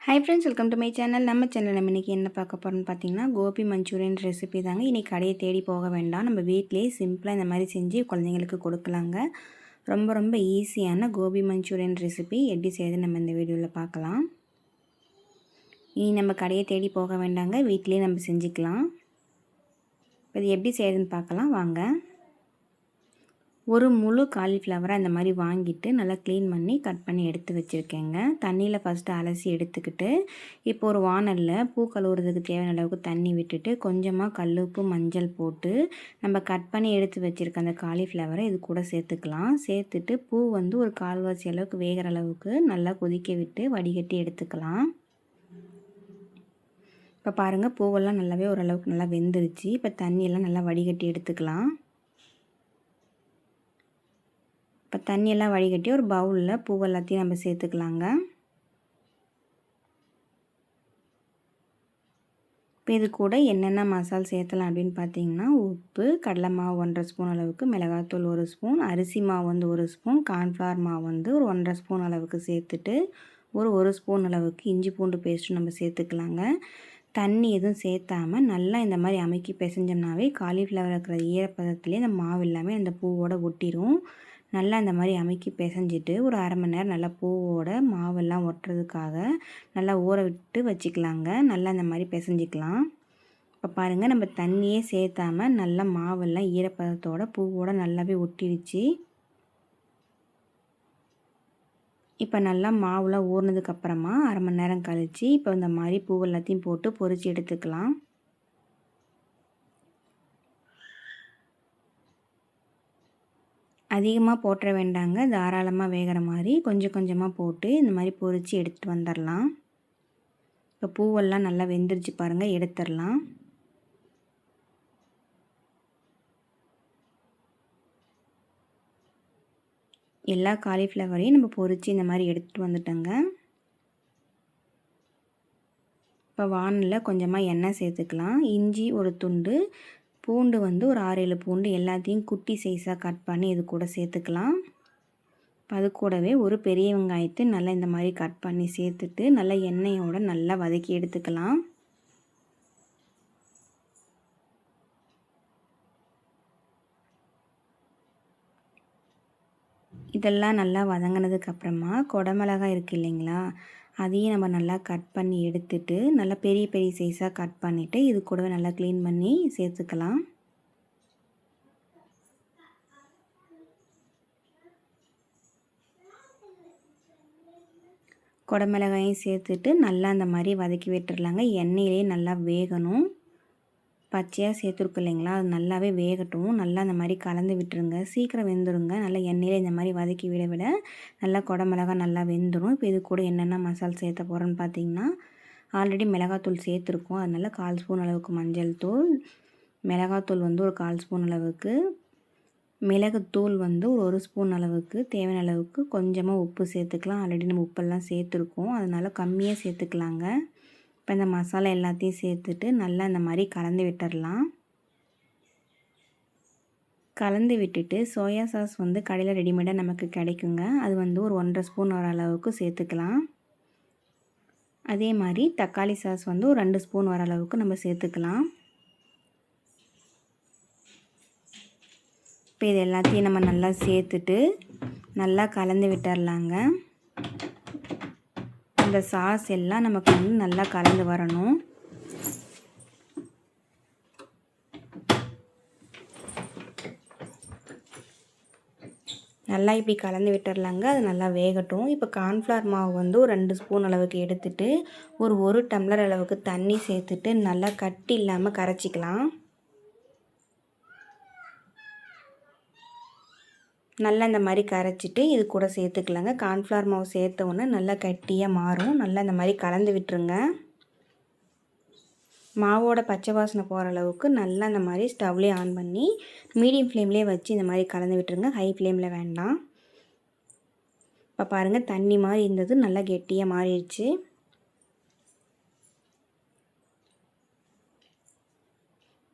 Hi friends, welcome to my channel. நம்ம இன்றைக்கி என்ன பார்க்க போகிறோம்னு பார்த்தீங்கன்னா, கோபி மஞ்சூரியன் ரெசிபி தாங்க. இன்றைக்கி கடையை தேடி போக வேண்டாம், நம்ம வீட்டிலேயே சிம்பிளாக இந்த மாதிரி செஞ்சு குழந்தைங்களுக்கு கொடுக்கலாங்க. ரொம்ப ரொம்ப ஈஸியான கோபி மஞ்சூரியன் ரெசிபி எப்படி செய்யுதுன்னு நம்ம இந்த வீடியோவில் பார்க்கலாம். இனி நம்ம கடையை தேடி போக வேண்டாங்க, வீட்டிலேயே நம்ம செஞ்சுக்கலாம். இது எப்படி செய்யுதுன்னு பார்க்கலாம் வாங்க. ஒரு முழு காலிஃப்ளவரை அந்த மாதிரி வாங்கிட்டு நல்லா க்ளீன் பண்ணி கட் பண்ணி எடுத்து வச்சுருக்கேங்க. தண்ணியில் ஃபஸ்ட்டு அலசி எடுத்துக்கிட்டு இப்போ ஒரு வானலில் பூ கழுவுறதுக்கு தேவையான அளவுக்கு தண்ணி விட்டுட்டு கொஞ்சமாக கல்லுப்பு மஞ்சள் போட்டு நம்ம கட் பண்ணி எடுத்து வச்சுருக்க அந்த காலிஃப்ளவரை இது கூட சேர்த்துக்கலாம். சேர்த்துட்டு பூ ஒரு கால்வாசி அளவுக்கு வேகிற அளவுக்கு நல்லா கொதிக்க விட்டு வடிகட்டி எடுத்துக்கலாம். இப்போ பாருங்கள், பூவெல்லாம் நல்லாவே ஓரளவுக்கு நல்லா வெந்துருச்சு. இப்போ தண்ணியெல்லாம் நல்லா வடிகட்டி எடுத்துக்கலாம். இப்போ தண்ணியெல்லாம் வடிகட்டி ஒரு பவுலில் பூ எல்லாத்தையும் நம்ம சேர்த்துக்கலாங்க. இப்போ இது கூட என்னென்ன மசாலா சேர்த்தலாம் அப்படின்னு பார்த்தீங்கன்னா, உப்பு, கடலை மாவு 1½ ஸ்பூன் அளவுக்கு, மிளகாத்தூள் 1 ஸ்பூன், அரிசி மாவு 1 ஸ்பூன், கார்ன்ஃப்ளவர் மாவு 1 1½ ஸ்பூன் அளவுக்கு சேர்த்துட்டு ஒரு ஸ்பூன் அளவுக்கு இஞ்சி பூண்டு பேஸ்ட்டும் நம்ம சேர்த்துக்கலாங்க. தண்ணி எதுவும் சேர்த்தாமல் நல்லா இந்த மாதிரி அமுக்கி பிசைஞ்சோம்னாவே காலிஃப்ளவர் இருக்கிற ஈரப்பதத்துலேயே இந்த மாவு எல்லாமே அந்த பூவோட ஒட்டிடும். நல்லா இந்த மாதிரி அமுக்கி பிசைஞ்சிட்டு ஒரு அரை மணி நேரம் நல்லா பூவோட மாவெல்லாம் ஒட்டுறதுக்காக நல்லா ஊற விட்டு வச்சுக்கலாங்க. நல்லா இந்த மாதிரி பிசைஞ்சிக்கலாம். இப்போ பாருங்கள், நம்ம தண்ணியே சேர்த்தாமல் நல்லா மாவெல்லாம் ஈரப்பதத்தோட பூவோட நல்லாவே ஒட்டிடுச்சு. இப்போ நல்லா மாவுலாம் ஊறினதுக்கப்புறமா அரை மணி நேரம் கழித்து இப்போ இந்த மாதிரி பூ எல்லாத்தையும் போட்டு பொரித்து எடுத்துக்கலாம். அதிகமாக போட்டுற வேண்டாங்க, தாராளமாக வேகிற மாதிரி கொஞ்சம் கொஞ்சமாக போட்டு இந்த மாதிரி பொரித்து எடுத்துகிட்டு வந்துடலாம். இப்போ பூவெல்லாம் நல்லா வெந்துருச்சு பாருங்கள், எடுத்துடலாம். எல்லா காலிஃப்ளவரையும் நம்ம பொரித்து இந்த மாதிரி எடுத்துகிட்டு வந்துட்டோங்க. இப்போ வானலில் கொஞ்சமாக எண்ணெய் சேர்த்துக்கலாம். இஞ்சி ஒரு துண்டு, பூண்டு ஒரு 6-7 பூண்டு எல்லாத்தையும் குட்டி சைஸாக கட் பண்ணி இது கூட சேர்த்துக்கலாம். அது கூடவே ஒரு பெரிய வெங்காயத்தை நல்லா இந்த மாதிரி கட் பண்ணி சேர்த்துட்டு நல்லா எண்ணெயோடு நல்லா வதக்கி எடுத்துக்கலாம். இதெல்லாம் நல்லா வதங்கினதுக்கப்புறமா குடமிளகாய் இருக்குது இல்லைங்களா, அதையும் நம்ம நல்லா கட் பண்ணி எடுத்துட்டு நல்லா பெரிய பெரிய சைஸாக கட் பண்ணிவிட்டு இது கூடவே நல்லா க்ளீன் பண்ணி சேர்த்துக்கலாம். குடமிளகாயும் சேர்த்துட்டு நல்லா அந்த மாதிரி வதக்கி விட்டுறலாங்க. எண்ணெயிலே நல்லா வேகணும். பச்சையாக சேர்த்துருக்கு இல்லைங்களா, அது நல்லாவே வேகட்டும். நல்லா அந்த மாதிரி கலந்து விட்டுருங்க, சீக்கிரம் வெந்துடுங்க. நல்லா எண்ணெயிலே இந்த மாதிரி வதக்கி விட விட நல்லா குடமிளகா நல்லா வெந்துடும். இப்போ இது கூட என்னென்ன மசாலா சேர்த்த போகிறோன்னு பார்த்தீங்கன்னா, ஆல்ரெடி மிளகாத்தூள் சேர்த்துருக்கோம். அதனால் 1/4 ஸ்பூன் அளவுக்கு மஞ்சள் தூள், மிளகாத்தூள் ஒரு 1/4 ஸ்பூன் அளவுக்கு, மிளகுத்தூள் ஒரு ஸ்பூன் அளவுக்கு, தேவையான அளவுக்கு கொஞ்சமாக உப்பு சேர்த்துக்கலாம். ஆல்ரெடி நம்ம உப்பெல்லாம் சேர்த்துருக்கோம், அதனால் கம்மியாக சேர்த்துக்கலாங்க. இப்போ இந்த மசாலா எல்லாத்தையும் சேர்த்துட்டு நல்லா இந்த மாதிரி கலந்து விட்டுடலாம். கலந்து விட்டுட்டு சோயா சாஸ் கடையில் ரெடிமேடாக நமக்கு கிடைக்குங்க. அது ஒரு 1½ ஸ்பூன் வர அளவுக்கு சேர்த்துக்கலாம். அதே மாதிரி தக்காளி சாஸ் ஒரு 2 ஸ்பூன் வர அளவுக்கு நம்ம சேர்த்துக்கலாம். இப்போ இது எல்லாத்தையும் நம்ம நல்லா சேர்த்துட்டு நல்லா கலந்து விட்டுடலாங்க. இந்த சாஸ் எல்லாம் நமக்கு நல்லா கலந்து வரணும். நல்லா இப்படி கலந்து விட்டுடலாங்க. அது நல்லா வேகட்டும். இப்போ கார்ன்ஃப்ளவர் மாவு ஒரு 2 ஸ்பூன் அளவுக்கு எடுத்துட்டு ஒரு டம்ளர் அளவுக்கு தண்ணி சேர்த்துட்டு நல்லா கட்டி இல்லாமல் கரைச்சிக்கலாம். நல்லா இந்த மாதிரி கரைச்சிட்டு இது கூட சேர்த்துக்கலாங்க. கார்ன்ஃப்ளவர் மாவு சேர்த்த உடனே நல்லா கட்டியாக மாறும். நல்லா இந்த மாதிரி கலந்து விட்டுருங்க. மாவோட பச்சை வாசனை போகிற அளவுக்கு நல்லா இந்த மாதிரி ஸ்டவ்லேயே ஆன் பண்ணி மீடியம் ஃப்ளேம்லேயே வச்சு இந்த மாதிரி கலந்து விட்டுருங்க. ஹை ஃப்ளேமில் வேண்டாம். இப்போ பாருங்கள், தண்ணி மாதிரி இருந்தது நல்லா கெட்டியாக மாறிடுச்சு.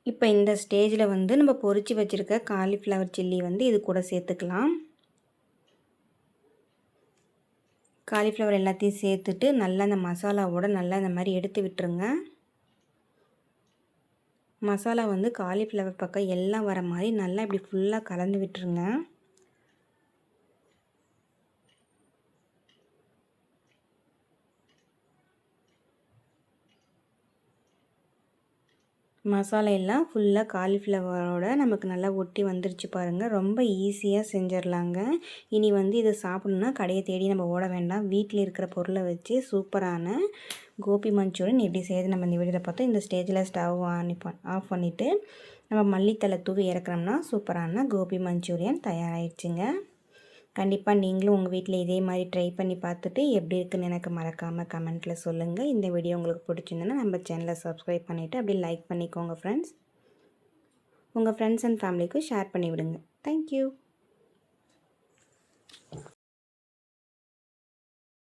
இப்போ இந்த ஸ்டேஜில் நம்ம பொரித்து வச்சுருக்க காலிஃப்ளவர் சில்லி இது கூட சேர்த்துக்கலாம். காலிஃப்ளவர் எல்லாத்தையும் சேர்த்துட்டு நல்லா அந்த மசாலாவோட நல்லா இந்த மாதிரி எடுத்து விட்டுருங்க. மசாலா வந்து காலிஃப்ளவர் பக்கம் எல்லாம் வர மாதிரி நல்லா இப்படி ஃபுல்லாக கலந்து விட்டுருங்க. மசாலா எல்லாம் ஃபுல்லாக காலிஃப்ளவரோட நமக்கு நல்லா ஒட்டி வந்துருச்சு பாருங்கள். ரொம்ப ஈஸியாக செஞ்சிடலாங்க. இனி வந்து இதை சாப்பிட்ணுன்னா கடையை தேடி நம்ம ஓட வேண்டாம். வீட்டில் இருக்கிற பொருளை வச்சு சூப்பரான கோபி மஞ்சூரியன் எப்படி செய்யுது நம்ம இந்த வீடியோவில் பார்த்தோம். இந்த ஸ்டேஜில் ஸ்டவ் ஆஃப் பண்ணிவிட்டு நம்ம மல்லித்தலை தூவி இறக்குறோம்னா சூப்பரான கோபி மஞ்சூரியன் தயாராகிடுச்சுங்க. கண்டிப்பாக நீங்களும் உங்கள் வீட்டில் இதே மாதிரி ட்ரை பண்ணி பார்த்துட்டு எப்படி இருக்குன்னு எனக்கு மறக்காமல் கமெண்ட்டில் சொல்லுங்கள். இந்த வீடியோ உங்களுக்கு பிடிச்சிருந்ததுன்னா நம்ம சேனலை சப்ஸ்கிரைப் பண்ணிவிட்டு அப்படியே லைக் பண்ணிக்கோங்க ஃப்ரெண்ட்ஸ். உங்கள் ஃப்ரெண்ட்ஸ் அண்ட் ஃபேமிலிக்கும் ஷேர் பண்ணி விடுங்க. தேங்க்யூ.